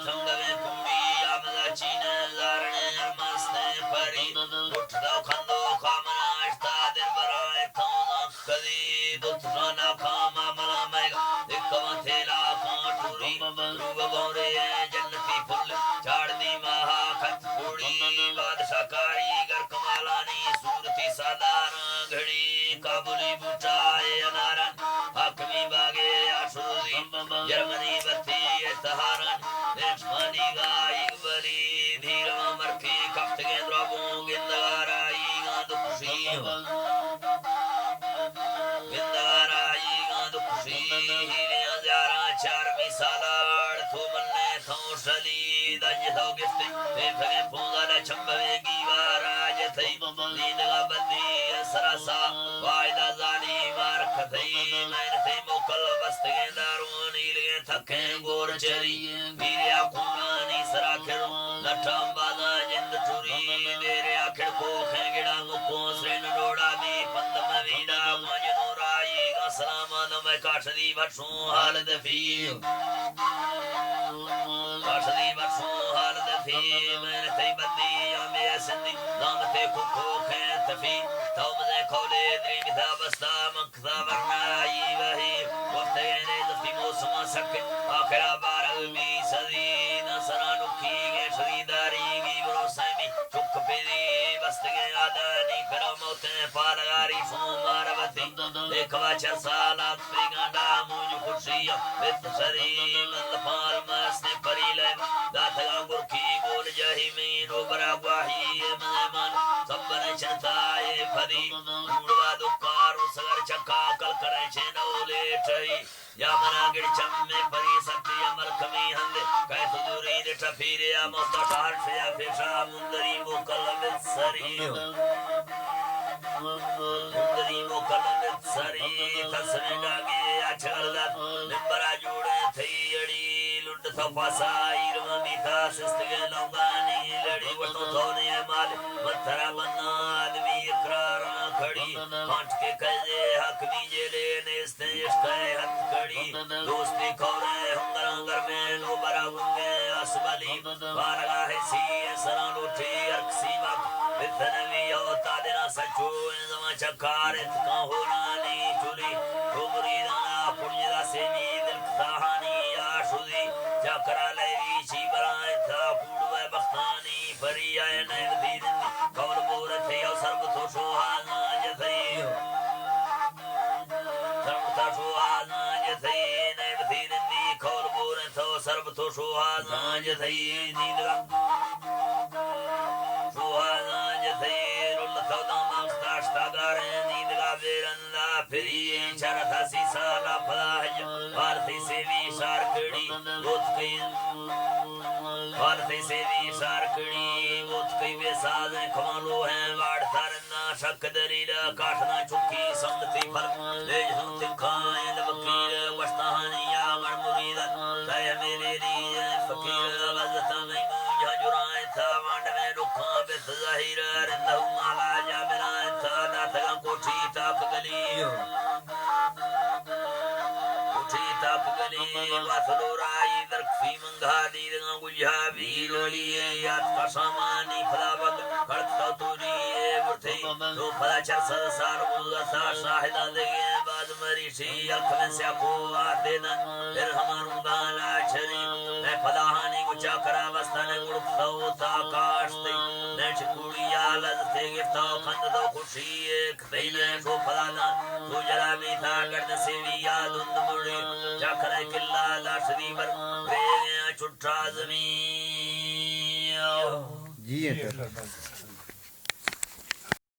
थंगवे कुड़ी आमदा चीन जारने मस्ते परी उठदा खंदो खामनाश्ता दिल बराए थोना कदी दुतना ना खामा मला मैगा दिखवा थेला खाटूरी रूब गौरे जन्नती फुल झाड़नी महा खत कुड़ी बादशाह कारीगर कमालानी सूरती सादारा घड़ी काबुली बुटाए अनारन हकमी बागे आशुदी जर्मनी बत्ती तहारन देशमानी गाई बली धीरमा मरती कफ्त के द्रबों गिंदगाराई गांध खुशी गिंदगाराई गांध खुशी हीरियां ज़ारा चार मिसालाड़ थो मन्ने थो शली दंज थो गिफ्ट ते फगे पूंगा न चंबवेगी वाराज थई नींदगा बंदी सरसा वायदा जानी मार खथई मैन थे मोकल बस्ते दारुन नीले थके गोर चरी वीरिया कुनानी सराखिर लठम बादा जिंद चुरी देरे आखिर को खेगिड़ा मुको श्रेन रोड़ा दी पंदम वीडा मजनू राई असलाम नम काठदी बसू हाल दफी काठदी बसू हाल दफी मैन थे बंदी अमे सिंधी नाम थे कुको खे तफी तौम दे खोले द्रीम था बस्ता मखदा वरनाई वही वक्त ने दफी मौसम सक आखिरा बारग भी सदी नसरा नुखी के शरीदारी की भरोसे में चुक पेदी बस्त के आदानी करो मौते पालगारी सोमारवती देखवा चरसालात प्रिगंडा मुझ खुशिया वित सरी मंद पाल मस्ते परिले दातगा गुरखी गोल जही में रोबरा वाही मेहमान सबने चताए फदी उड़वा दुकार सगर चक्का कल करे छेनोले ठई या मना गिरचम में परी सत्य अमल कमी हंदे कह तुदुरी ने ठफीरे या मुस्तटार फिया फिशा मुंदरी मोकल में सरी मुंदरी मोकल में सरी तस्वीर डागे अचलदा निबरा जोड़े थई अड़ी लुट तो फसाई रवनी था सिस्ते लौगानी लड़ी वटो थोने माल मथरा बन्ना आदमी इकरार खड़ी काट के कहे हक बीजे लेने इस्ते इश्क़े हथ खड़ी दोस्ती खोरे हंगर हंगर में लो बरा गुंगे असबली बारगा है सी सरा लुटी अक्सी वक्त बिथनवी होता देना सचो इंजमा चकार इतना होरानी चुली डोगरी दाना पुण्यदा सेवी दिल कहानी आशुदी चकरा लेवी ची बराए था पूर्व बख्तानी परी आए नए दिन कौल बोर थे और सर्व तो सुहाना जथई सर्व तो सुहाना जथई नए दिन दी कौल बोर थे सर्व तो सुहाना जथई नींदगा सुहाना जथई रुल तो दाम स्टास्टा गारे नींदगा बेरंदा फिरी चरथा सीसा ला फलाज भारती सेवी शारकड़ी गोत कई भारती सेवी शारकड़ी गोत कई वे साज खमालो है वाड़ थारना शक दरील काठना चुकी संगति फल ले हम तिखाए वकील वस्तानी या गण मुरीद कह मेरे लिए फकीर लज़त में मुझे जुराए था वांड में रुखा बित ज़ाहिर रिंदहु माला जा बिराए था नाथगा कोठी ताक गली कोठी ताक गली वासलोराई दरखी मंगा दी रंगा गुझा भी लोलिए याद का सामानी फला बग खड़ता तुरी बुरथे तो फला चर सार मुझा सा शाहिदा देगे बाद मरी सी अख में से को आते न फिर हमारू गाला छरी मैं फलाहानी गुचा करा वस्ताने गुड़ता होता काशते नेच कुड़िया लजते गिफ्ता खंद दो खुशी एक तेने सो फलाना तो जरा भी था गर्द से भी याद उन मुड़े जाकर किल्ला लाशरी पर वे छुट्टा ज़मीन जी